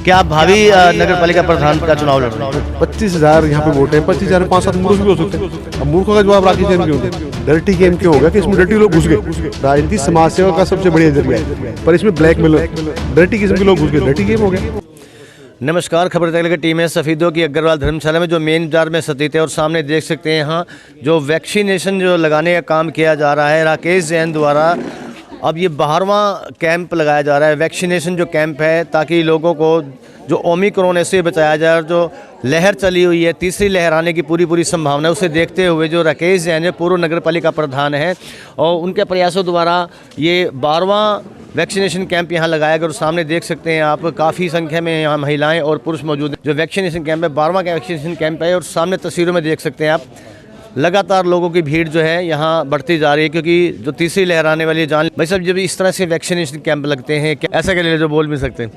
क्या आप भावी नगर पालिका प्रधान का चुनाव लड़ रहे हैं? 25,000 यहाँ पे वोट है। 25,000 में 5-7 मूर्ख भी हो सकते हैं। अब मूर्खों का जवाब राकेश जैन क्यों होते? डर्टी गेम क्यों होगा कि इसमें डर्टी लोग घुस गए। राजनीति समाज सेवा का सबसे बढ़िया जरिया है, पर इसमें ब्लैकमेल डर्टी किस्म के लोग घुस गए। डर्टी गेम हो गया। नमस्कार, खबर तक की टीम है सफ़ीदों की अग्रवाल धर्मशाला में जो मेन बाजार में स्थित है और सामने देख सकते हैं यहाँ जो वैक्सीनेशन जो लगाने का काम किया जा रहा है राकेश जैन द्वारा। अब ये 12वां कैंप लगाया जा रहा है, वैक्सीनेशन जो कैंप है, ताकि लोगों को जो ओमिक्रॉन से बचाया जाए और जो लहर चली हुई है, तीसरी लहर आने की पूरी संभावना है, उसे देखते हुए जो राकेश जैन है पूर्व नगर पालिका प्रधान है और उनके प्रयासों द्वारा ये 12वां वैक्सीनेशन कैंप यहाँ लगाया गया। और सामने देख सकते हैं आप काफ़ी संख्या में यहाँ महिलाएं और पुरुष मौजूद हैं। जो वैक्सीनेशन कैंप है 12वां वैक्सीनेशन कैंप है और सामने तस्वीरों में देख सकते हैं आप लगातार लोगों की भीड़ जो है यहाँ बढ़ती जा रही है, क्योंकि जो तीसरी लहर आने वाली है जान भाई साहब, जब इस तरह से वैक्सीनेशन कैंप लगते हैं क्या ऐसा के लिए जो बोल भी सकते हैं?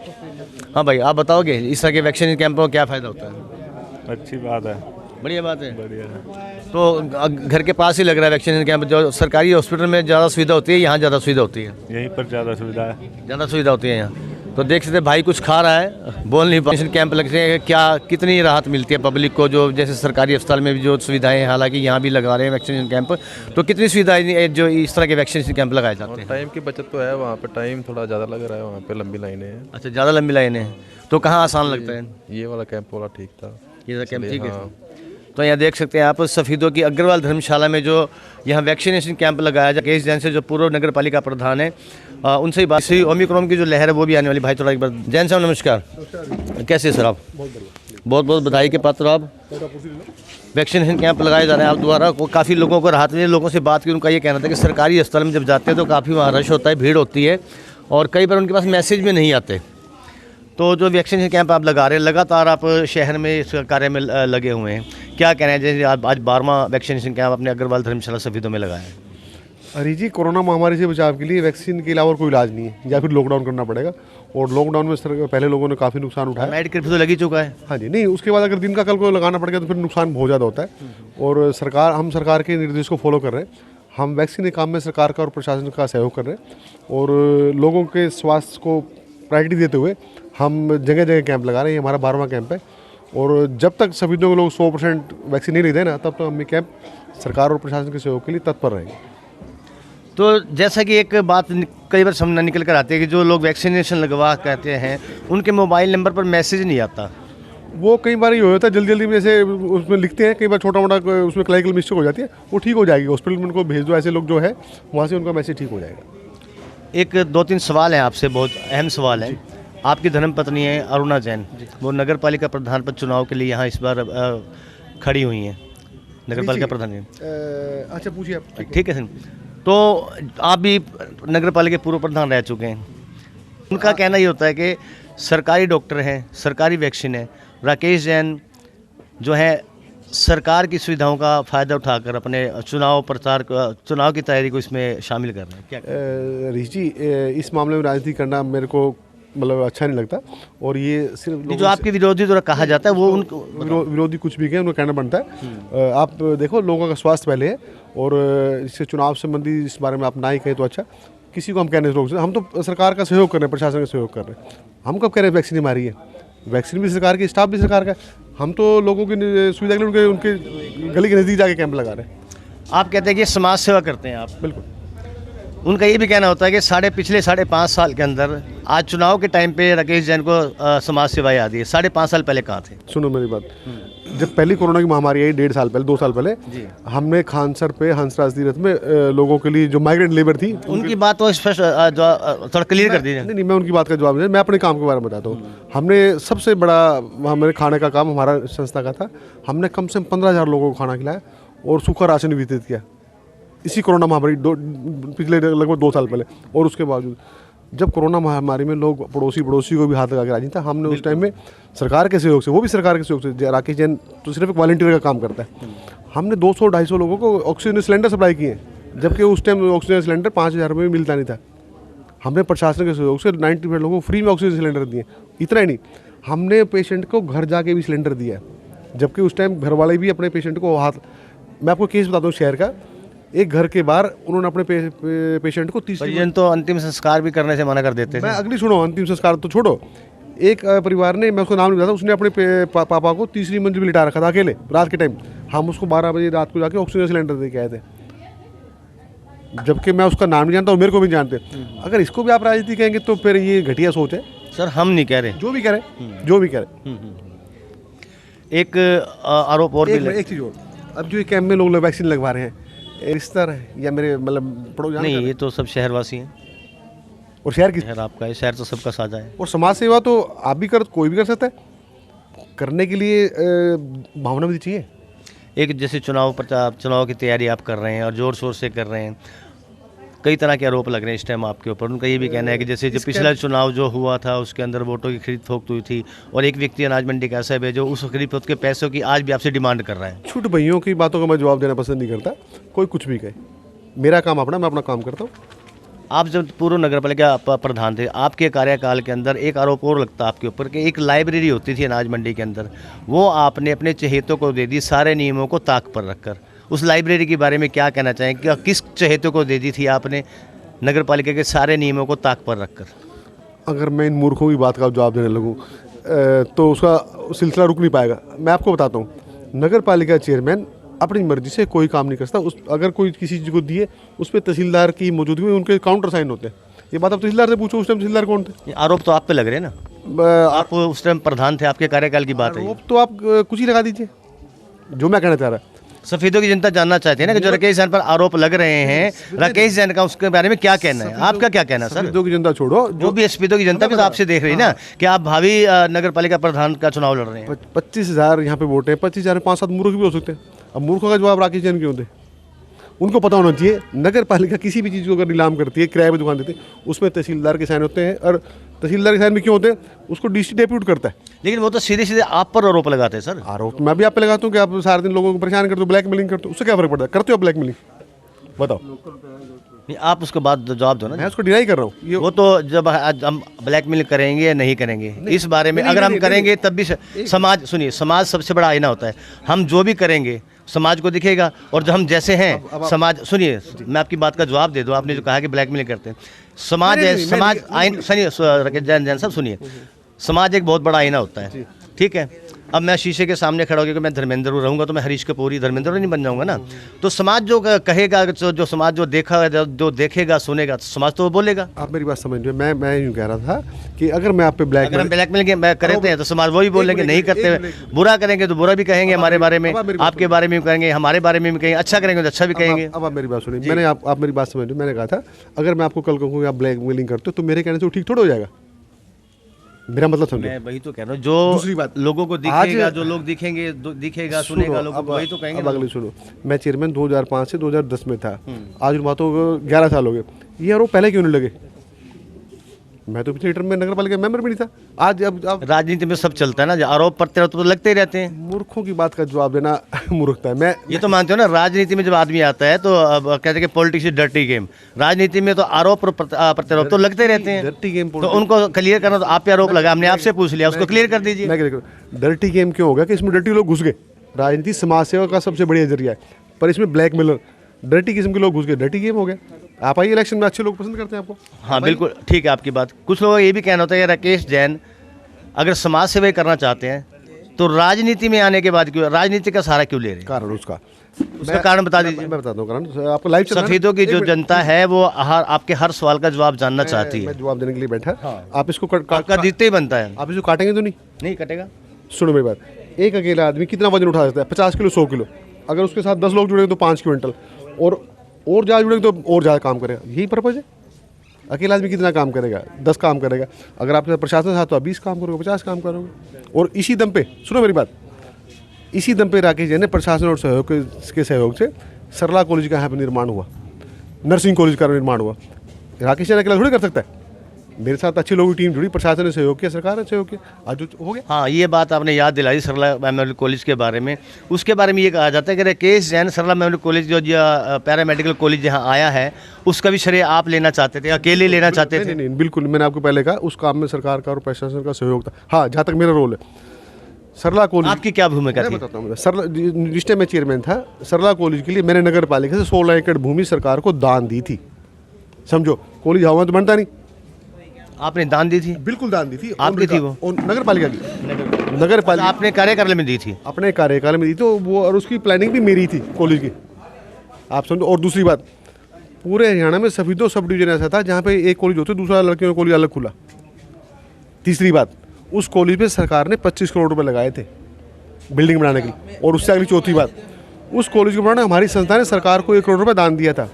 हाँ भाई, आप बताओगे इस तरह के वैक्सीनेशन कैंपों का क्या फ़ायदा होता है? अच्छी बात है, बढ़िया बात है। बढ़िया है। तो घर के पास ही लग रहा है वैक्सीनेशन कैंप। जो सरकारी हॉस्पिटल में ज़्यादा सुविधा होती है, यहाँ ज़्यादा सुविधा होती है? यहीं पर ज़्यादा सुविधा है, ज़्यादा सुविधा होती है यहाँ। तो देख सकते भाई कुछ खा रहा है, बोल नहीं वैक्सीनेशन कैंप लगते हैं, क्या कितनी राहत मिलती है पब्लिक को? जो जैसे सरकारी अस्पताल में भी जो सुविधाएं हैं, हालांकि यहाँ भी लगा रहे हैं वैक्सीनेशन कैंप, तो कितनी सुविधाएं जो इस तरह के वैक्सीनेशन कैंप लगाए जाते हैं? टाइम की बचत तो है, वहाँ पे टाइम थोड़ा ज़्यादा लग रहा है, वहाँ पे लंबी लाइनें हैं। अच्छा, ज़्यादा लंबी लाइनें हैं, तो कहाँ आसान लगता है? ये वाला कैंप वाला ठीक था, ये कैंप ठीक है। हाँ। तो यहाँ देख सकते हैं आप सफ़ीदों की अग्रवाल धर्मशाला में जो यहाँ वैक्सीनेशन कैंप लगाया जाए राकेश जैन से जो पूर्व नगर पालिका प्रधान है, उनसे ही बात। इसी ओमिक्रॉन की जो लहर है वो भी आने वाली। भाई थोड़ा एक बार जैन साहब नमस्कार, कैसे सर आप? बहुत बहुत बधाई के पात्र आप। वैक्सीनेशन कैंप लगाए जा रहे हैं आप द्वारा, काफ़ी लोगों को राहत मिली। लोगों से बात की, उनका ये कहना था कि सरकारी अस्पताल में जब जाते हैं तो काफ़ी वहाँ रश होता है, भीड़ होती है और कई बार उनके पास मैसेज भी नहीं आते। तो जो वैक्सीनेशन कैंप आप लगा रहे हैं, लगातार आप शहर में इस कार्य में लगे हुए हैं, क्या कहना है? जैसे आप आज 12वां वैक्सीनेशन कैंप अपने अग्रवाल धर्मशाला सफ़ीदों में लगाया है। अरे जी, कोरोना महामारी से बचाव के लिए वैक्सीन के अलावा कोई इलाज नहीं है, या फिर लॉकडाउन करना पड़ेगा। और लॉकडाउन में पहले लोगों ने काफ़ी नुकसान उठाया। मेडिकल भी तो लगी चुका है। हाँ जी, नहीं उसके बाद अगर दिन का कल को लगाना पड़ गया तो फिर नुकसान बहुत ज़्यादा होता है। और हम सरकार के निर्देश को फॉलो कर रहे हैं। हम वैक्सीन के काम में सरकार का और प्रशासन का सहयोग कर रहे हैं और लोगों के स्वास्थ्य को प्रायोरिटी देते हुए हम जगह जगह कैंप लगा रहे हैं। हमारा 12वां कैंप है और जब तक सभी लोग 100% वैक्सीन नहीं लेते ना, तब तक हम ये कैंप सरकार और प्रशासन के सहयोग के लिए तत्पर रहेंगे। तो जैसा कि एक बात कई बार सामने निकल कर आती है कि जो लोग वैक्सीनेशन लगवा कहते हैं उनके मोबाइल नंबर पर मैसेज नहीं आता। वो कई बार ये हो जाता है, जल्दी जल्दी में जैसे उसमें लिखते हैं, कई बार छोटा मोटा उसमें क्लरिकल मिस्टेक हो जाती है, वो ठीक हो जाएगी। हॉस्पिटल में उनको भेज दो, ऐसे लोग जो है वहाँ से उनका मैसेज ठीक हो जाएगा। एक 2-3 सवाल हैं आपसे, बहुत अहम सवाल है। आपकी धर्मपत्नी है अरुणा जैन, वो नगर पालिका प्रधान पद चुनाव के लिए यहाँ इस बार खड़ी हुई हैं, नगर पालिका प्रधान। अच्छा, पूछिए आप। ठीक है सर, तो आप भी नगर पालिका पूर्व प्रधान रह चुके हैं। उनका कहना ये होता है कि सरकारी डॉक्टर हैं, सरकारी वैक्सीन है, राकेश जैन जो है सरकार की सुविधाओं का फ़ायदा उठाकर अपने चुनाव प्रचार चुनाव की तैयारी को इसमें शामिल कर रहे हैं। क्या ऋषि, इस मामले में राजनीति करना मेरे को मतलब अच्छा नहीं लगता। और ये सिर्फ जो आपके विरोधी द्वारा कहा जाता है वो उनको विरोधी कुछ भी कहें, उनको कहना बनता है। आप देखो, लोगों का स्वास्थ्य पहले है और इससे चुनाव संबंधी इस बारे में आप ना ही कहें तो अच्छा। किसी को हम कहने से रोक सकते? हम तो सरकार का सहयोग कर रहे हैं, प्रशासन का सहयोग कर रहे हैं। हम कब कह रहे हैं वैक्सीन हमारी है? वैक्सीन भी सरकार की, स्टाफ भी सरकार का। हम तो लोगों की सुविधा के लिए उनके गली के नज़दीक जाके कैंप लगा रहे हैं। आप कहते हैं कि समाज सेवा करते हैं आप। बिल्कुल। उनका ये भी कहना होता है कि पिछले 5.5 साल के अंदर आज चुनाव के टाइम पे राकेश जैन को समाज सेवा याद है। 5.5 साल पहले कहाँ थे? सुनो मेरी बात, जब पहली कोरोना की महामारी आई 1.5 साल पहले, 2 साल पहले, हमने खानसर पे हंसराज तीर्थ में लोगों के लिए जो माइग्रेंट लेबर थी, उनकी बात तो स्पष्ट थोड़ा क्लियर कर दीजिए। नहीं, मैं उनकी बात का जवाब नहीं, मैं अपने काम के बारे में बताता हूँ। हमने सबसे बड़ा हमारे खाने का काम हमारा संस्था का था। हमने कम से कम 15,000 लोगों को खाना खिलाया और सूखा राशन वितरित किया इसी कोरोना महामारी पिछले लगभग 2 साल पहले। और उसके बावजूद जब कोरोना महामारी में लोग पड़ोसी को भी हाथ लगा के राजी था, हमने उस टाइम में सरकार के सहयोग से, वो भी सरकार के सहयोग से, राकेश जैन तो सिर्फ एक वॉलंटियर का काम करता है, हमने 200-250 लोगों को ऑक्सीजन सिलेंडर सप्लाई किए, जबकि उस टाइम ऑक्सीजन सिलेंडर 5,000 रुपये में मिलता नहीं था। हमने प्रशासन के सहयोग से 90% लोगों को फ्री में ऑक्सीजन सिलेंडर दिए। इतना ही नहीं, हमने पेशेंट को घर जाके भी सिलेंडर दिया, जबकि उस टाइम घर वाले भी अपने पेशेंट को हाथ। मैं आपको केस बताता हूँ शहर का, एक घर के बाहर उन्होंने अपने पेशेंट को तीसरी परिजन तो अंतिम संस्कार भी करने से मना कर देते थे। मैं अगली सुनो, अंतिम संस्कार तो छोड़ो, एक परिवार ने, मैं उसका नाम नहीं बताता, उसने अपने पापा को तीसरी मंजिल पे लिटा रखा था अकेले रात के टाइम। हम उसको 12 बजे रात को जाके ऑक्सीजन सिलेंडर दे के आए थे, जबकि मैं उसका नाम नहीं जानता और मेरे को भी नहीं जानते। अगर इसको भी आप राजनीति कहेंगे तो फिर ये घटिया सोच है। सर हम नहीं कह रहे, जो भी कह रहे, जो भी कह रहे। एक आरोप और भी एक चीज़ और, अब जो ये कैंप में लोग वैक्सीन लगवा रहे हैं, रिश्तेदार है या मेरे मतलब पड़ोस नहीं, ये तो सब शहरवासी हैं। और शहर की, शहर आपका है, शहर तो सबका साझा है। और समाज सेवा तो आप भी कर, कोई भी कर सकता है। करने के लिए भावना भी चाहिए। एक जैसे चुनाव की तैयारी आप कर रहे हैं और ज़ोर शोर से कर रहे हैं, कई तरह के आरोप लग रहे हैं इस टाइम आपके ऊपर। उनका ये भी कहना है कि जैसे जो पिछला चुनाव जो हुआ था उसके अंदर वोटों की खरीद फरोख्त हुई थी, और एक व्यक्ति अनाज मंडी का ऐसा है जो उस खरीद फरोख्त के पैसों की आज भी आपसे डिमांड कर रहा है। छोटे भैयों की बातों का मैं जवाब देना पसंद नहीं करता। कोई कुछ भी कहे, मेरा काम अपना, मैं अपना काम करता हूँ। आप जब पूर्व नगर पालिका प्रधान थे, आपके कार्यकाल के अंदर एक आरोप और लगता आपके ऊपर कि एक लाइब्रेरी होती थी अनाज मंडी के अंदर, वो आपने अपने चहेतों को दे दी सारे नियमों को ताक पर रखकर। उस लाइब्रेरी के बारे में क्या कहना चाहें कि किस चहेतों को दे दी थी आपने नगर पालिका के सारे नियमों को ताक पर रखकर? अगर मैं इन मूर्खों की बात का जवाब देने लगूँ तो उसका सिलसिला रुक नहीं पाएगा। मैं आपको बताता हूँ, नगर पालिका चेयरमैन अपनी मर्जी से कोई काम नहीं कर सकता। उस अगर कोई किसी चीज़ को दिए, उस पर तहसीलदार की मौजूदगी में उनके काउंटर साइन होते हैं। ये बात आप तहसीलदार से पूछो, उस टाइम तहसीलदार कौन थे? ये आरोप तो आप पे लग रहे हैं ना, आप उस टाइम प्रधान थे, आपके कार्यकाल की बात है। आरोप तो आप कुछ ही लगा दीजिए। जो मैं कहना चाह रहा, सफेदों की जनता जानना चाहती है ना कि जो राकेश जैन पर आरोप लग रहे हैं, राकेश जैन का उसके बारे में क्या कहना है? आपका क्या कहना है सर? सफेदों की जनता छोड़ो, जो भी सफेदों की जनता भी तो आपसे देख रही है ना कि आप भावी नगर पालिका प्रधान का चुनाव लड़ रहे हैं। 25,000 यहाँ पे वोट हैं, 25,000 में 5-7 मूर्ख भी हो सकते हैं। अब मूर्खों का जवाब राकेश जैन क्यों दे? उनको पता होना चाहिए, नगर पालिका किसी भी चीज़ को अगर नीलाम करती है, किराए पर दुकान देती है, उसमें तहसीलदार के साइन होते हैं। और तहसीलदार के साइन में क्यों होते हैं? उसको डीसी डेप्यूट करता है। लेकिन वो तो सीधे सीधे आप पर आरोप लगाते हैं सर। आरोप मैं भी आप पे लगाता हूँ कि आप सारे दिन लोगों को परेशान करते हो, ब्लैकमेलिंग करते हो। उससे क्या फर्क पड़ता है? करते हो ब्लैकमेलिंग? बताओ। नहीं, आप उसके बाद जवाब दो ना। मैं उसको डिनाई कर रहा हूँ। ये वो तो जब आज हम ब्लैकमेल करेंगे या नहीं करेंगे इस बारे में अगर हम करेंगे तब भी समाज, सुनिए, समाज सबसे बड़ा आईना होता है। हम जो भी करेंगे समाज को दिखेगा, और जब हम जैसे हैं समाज, सुनिए मैं आपकी बात का जवाब दे दूं। आपने जो कहा कि ब्लैकमेल करते हैं, समाज है, समाज आइन, सुनिए जैन साहब सुनिए, समाज एक बहुत बड़ा आईना होता है, ठीक है। अब मैं शीशे के सामने खड़ा होकर मैं धर्मेंद्र रहूँगा तो मैं हरीश कपूर ही धर्मेंद्र नहीं बन जाऊँगा ना। तो समाज जो कहेगा, जो समाज जो देखेगा सुनेगा, तो समाज तो वो बोलेगा। आप मेरी बात समझ रहे हैं। मैं यूँ कह रहा था कि अगर मैं आप पे अगर हम ब्लैकमेल करते हैं तो समाज वही बोलेंगे, नहीं करते बुरा करेंगे तो बुरा भी कहेंगे हमारे बारे में, आपके बारे में भी कहेंगे, हमारे बारे में भी कहेंगे, अच्छा करेंगे तो अच्छा भी कहेंगे। अब आप मेरी बात सुनिए, मैंने आप मेरी बात समझ रहे। मैंने कहा था अगर मैं आपको कल कहूँ आप ब्लैकमेलिंग करते हो तो मेरे कहने से वो ठीक थोड़ा हो जाएगा। मेरा मतलब समझो। मैं वही तो कह रहा हूँ, जो दूसरी बात, लोगों को दिखेगा, जो लोग दिखेंगे, दिखेगा सुनेगा लोगों को, वही तो कहेंगे। अब अगले सुनो, मैं चेयरमैन 2005 से 2010 में था। आज उन बातों को 11 साल हो गए। ये आरोप पहले क्यों नहीं लगे? मैं तो पिछले टर्म में नगर पालिका मेंबर भी नहीं था। आज अब राजनीति में सब चलता है ना, जो आरोप प्रत्यारोप तो लगते ही रहते हैं। मूर्खों की बात का जवाब देना मूर्खता है। मैं ये तो मानते हो ना, राजनीति में जब आदमी आता है तो अब कहते हैं कि पॉलिटिक्स इज डर्टी गेम। राजनीति में तो आरोप प्रत्यारोप तो लगते रहते हैं। डर्टी गेम तो उनको क्लियर करना, तो आप पे आरोप लगा, हमने आपसे पूछ लिया, उसको क्लियर कर दीजिए। मैं डर्टी गेम क्यों होगा कि इसमें डर्टी लोग घुस गए। राजनीति समाज सेवा का सबसे बढ़िया जरिया है, पर इसमें ब्लैकमेलर डर्टी किस्म के लोग घुस गए, डर्टी गेम हो गया। आप आइए इलेक्शन में, अच्छे लोग पसंद करते हैं आपको। हाँ बिल्कुल ठीक है आपकी बात। कुछ लोगों का ये भी कहना होता है कि राकेश जैन अगर समाज सेवा करना चाहते हैं तो राजनीति में आने के बाद क्यों, राजनीति का सहारा क्यों ले रहे हैं? कारण उसका कारण बता दीजिए। मैं बताता हूँ कारण। आपको लाइव सफेदों की जो जनता है वो आपके हर सवाल का जवाब जानना चाहती है। मैं जवाब देने के लिए बैठा। आप इसको आपका जीतते ही बनता है। आप इसको काटेंगे तो नहीं कटेगा। सुनो मेरी बात, एक अकेला आदमी कितना वजन उठा सकता है? 50 किलो, 100 किलो। अगर उसके साथ 10 लोग जुड़ेंगे तो 5 क्विंटल, और ज़्यादा जुड़ेंगे तो और ज़्यादा काम करेगा। यही पर्पज़ है। अकेला आदमी कितना काम करेगा? 10 काम करेगा। अगर आपके प्रशासन के साथ तो आप 20 काम करोगे, 50 काम करोगे। और इसी दम पे, सुनो मेरी बात, इसी दम पे राकेश जैन ने प्रशासन और सहयोग के सहयोग से सरला कॉलेज का यहाँ पर निर्माण हुआ, नर्सिंग कॉलेज का निर्माण हुआ। राकेश जैन अकेला थोड़ी कर सकता है। मेरे साथ अच्छी लोगों की टीम जुड़ी, प्रशासन ने सहयोग किया, सरकार ने सहयोग किया, आज हो गया। हाँ, ये बात आपने याद दिलाई सरला मेमोरियल कॉलेज के बारे में। उसके बारे में ये कहा जाता है कि राकेश जैन सरला मेमोरियल कॉलेज जो पैरामेडिकल कॉलेज जहाँ आया है उसका भी श्रेय आप लेना चाहते थे, अकेले लेना चाहते थे? नहीं, बिल्कुल। मैंने आपको पहले कहा उस काम में सरकार का और प्रशासन का सहयोग था। हाँ, जहाँ तक मेरा रोल है, सरला कॉलेज, आपकी क्या भूमिका थी? बताता हूँ। सरला जिस टाइम मैं चेयरमैन था, सरला कॉलेज के लिए मैंने नगर पालिका से 16 एकड़ भूमि सरकार को दान दी थी। समझो, कॉलेज हवा तो बनता नहीं, आपने दान दी थी? बिल्कुल दान दी थी। आपकी थी वो? नगर पालिका की। नगर पालिका आपने कार्यकाल में दी थी? अपने कार्यकाल में दी तो वो, और उसकी प्लानिंग भी मेरी थी कॉलेज की, आप समझो। और दूसरी बात, पूरे हरियाणा में सभी दो सब डिवीजन ऐसा था जहाँ पे एक कॉलेज होते दूसरा लड़कियों का कॉलेज अलग खुला। तीसरी बात, उस कॉलेज पे सरकार ने 25 करोड़ रुपए लगाए थे बिल्डिंग बनाने के लिए। और उससे अगली चौथी बात, उस कॉलेज को बनाने हमारी संस्था ने सरकार को 1 करोड़ रुपए दान दिया था,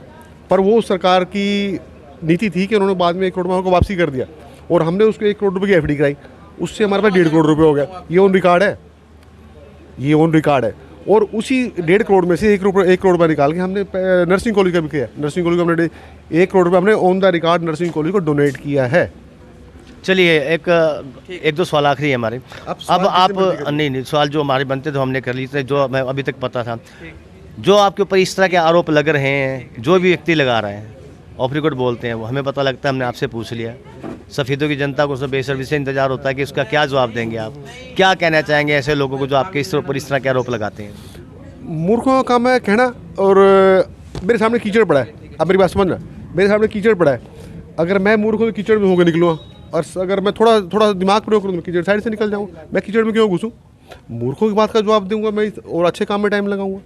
पर वो सरकार की नीति थी कि उन्होंने बाद में 1 करोड़ रुपये को वापसी कर दिया, और हमने उसको 1 करोड़ रुपए की एफडी कराई, उससे हमारे पास 1.5 करोड़ रुपए हो गया। ये ऑन रिकॉर्ड है, ये ऑन रिकॉर्ड है। और उसी 1.5 करोड़ में से 1 करोड़ रुपये निकाल के हमने नर्सिंग कॉलेज का भी किया। नर्सिंग कॉलेज को हमने 1 करोड़ रुपये हमने on the record nursing college को डोनेट किया है। चलिए एक दो सवाल आखिरी है हमारे। अब आप नहीं सवाल जो हमारे बनते थे हमने कर लिए थे, जो हमें अभी तक पता था। जो आपके ऊपर इस तरह के आरोप लग रहे हैं, जो भी व्यक्ति लगा रहे हैं, ऑफ रिकॉर्ड बोलते हैं, वो हमें पता लगता है, हमने आपसे पूछ लिया। सफ़ीदों की जनता को सब बेसब्री से इंतजार होता है कि उसका क्या जवाब देंगे आप, क्या कहना चाहेंगे ऐसे लोगों को जो आपके इस ऊपर इस तरह के आरोप लगाते हैं? मूर्खों का काम है कहना। और मेरे सामने कीचड़ पड़ा है, अब मेरी बात समझना, मेरे सामने कीचड़ पड़ा है, अगर मैं मूर्खों के कीचड़ में होकर निकलूँगा, और अगर मैं थोड़ा दिमाग प्रयोग करूँ तो कीचड़ साइड से निकल जाऊँ, मैं कीचड़ में क्यों घुसूँ? मूर्खों की बात का जवाब दूंगा मैं, और अच्छे काम में टाइम लगाऊंगा।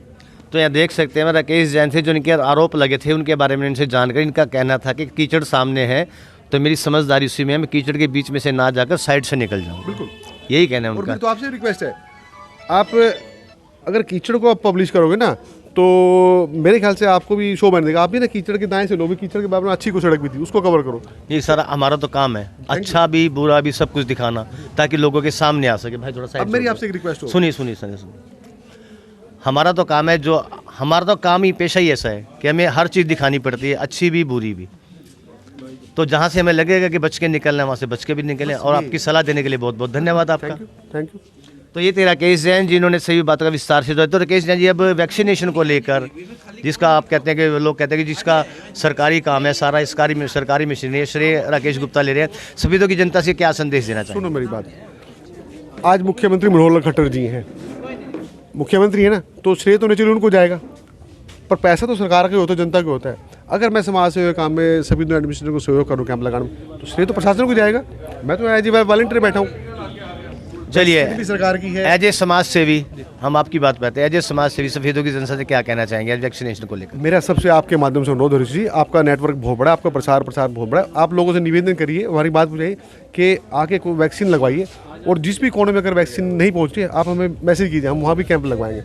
तो यहाँ देख सकते हैं राकेश जैन थे, जो इनके आरोप लगे थे, उनके बारे में इनसे जानकारी, इनका कहना था कि कीचड़ सामने है तो मेरी समझदारी उसी में है, मैं कीचड़ के बीच में से ना जाकर साइड से निकल जाऊँ। बिल्कुल यही कहना है उनका। तो आपसे रिक्वेस्ट है, आप अगर कीचड़ को आप पब्लिश करोगे ना, तो मेरे ख्याल से आपको भी शो बन देगा। आप भी ना कीचड़ के दाएं से लो भी, कीचड़ के बारे में अच्छी कोई सड़क भी थी, उसको कवर करो। ये सारा हमारा तो काम है, अच्छा भी बुरा भी सब कुछ दिखाना, ताकि लोगों के सामने आ सके। भाई थोड़ा सा अब मेरी आपसे एक रिक्वेस्ट हो, सुनिए, हमारा तो काम है, जो हमारा तो काम ही पेशा ही ऐसा है कि हमें हर चीज़ दिखानी पड़ती है, अच्छी भी बुरी भी। तो जहाँ से हमें लगेगा कि बच के निकलना, वहाँ से बच के भी निकलें। और आपकी सलाह देने के लिए बहुत बहुत धन्यवाद आपका। Thank you. तो ये थे राकेश जैन, जिन्होंने सभी बातों का विस्तार से। तो राकेश जैन जी, अब वैक्सीनेशन को लेकर, जिसका आप कहते हैं कि लोग कहते हैं कि जिसका सरकारी काम है, सारा सरकारी मशीनरी है, श्रेय राकेश गुप्ता ले रहे हैं, सभी की जनता से क्या संदेश देना चाहिए? सुनो मेरी बात, आज मुख्यमंत्री मनोहर खट्टर जी हैं, मुख्यमंत्री है ना, तो श्रेय तो नेचुरली उनको जाएगा, पर पैसा तो सरकार का होता है, जनता का होता है। अगर मैं समाज सेवा काम में सभी एडमिनिस्ट्रेटर को सहयोग करूँ कैंप लगाने में, तो श्रेय तो प्रशासन को जाएगा। मैं तो एज ए वॉलंटियर बैठा हूँ। चलिए, सरकार की है। एज ए समाज सेवी हम आपकी बात करते हैं, एज ए समाज सेवी सफेदों की जनता से क्या कहना चाहेंगे वैक्सीनेशन को लेकर? मेरा सबसे आपके माध्यम से अनुरोध है जी, आपका नेटवर्क बहुत बड़ा है, आपका प्रसार बहुत बड़ा है, आप लोगों से निवेदन करिए, हमारी बात बुझाइए कि आके कोई वैक्सीन लगवाइए। और जिस भी कोने में अगर वैक्सीन नहीं पहुंच रही है, आप हमें मैसेज कीजिए, हम वहाँ भी कैंप लगवाएंगे।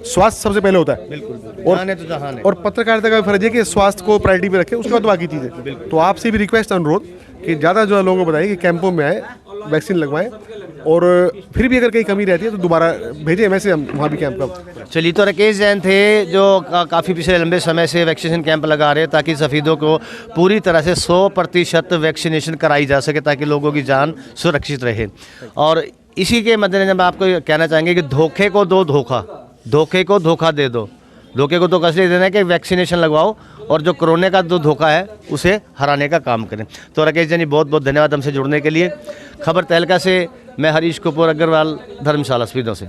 स्वास्थ्य सबसे पहले होता है। बिल्कुल। और पत्रकारिता का फर्ज है कि स्वास्थ्य को प्रायोरिटी पे रखें, उसके बाद बाकी चीज़ें। तो आपसे भी रिक्वेस्ट अनुरोध कि ज़्यादा जो लोगों को बताइए कि कैंपों में आए, वैक्सीन लगवाएं, और फिर भी अगर कहीं कमी रहती है तो दोबारा भेजें मैसेज, हम वहाँ भी कैंप का। चलिए, तो राकेश जैन थे, जो काफ़ी पिछले लंबे समय से वैक्सीनेशन कैंप लगा रहे हैं, ताकि सफ़ीदों को पूरी तरह से 100% वैक्सीनेशन कराई जा सके, ताकि लोगों की जान सुरक्षित रहे। और इसी के मद्देनजर मैं आपको कहना चाहेंगे कि धोखे को दो धोखा, धोखे को धोखा दे दो। धोखे को धोखा इसलिए देना है कि वैक्सीनेशन लगवाओ, और जो कोरोना का जो धोखा है उसे हराने का काम करें। तो राकेश जैन जी, बहुत बहुत धन्यवाद हमसे जुड़ने के लिए। खबर तहलका से मैं हरीश कपूर अग्रवाल, धर्मशाला, सफ़ीदों से।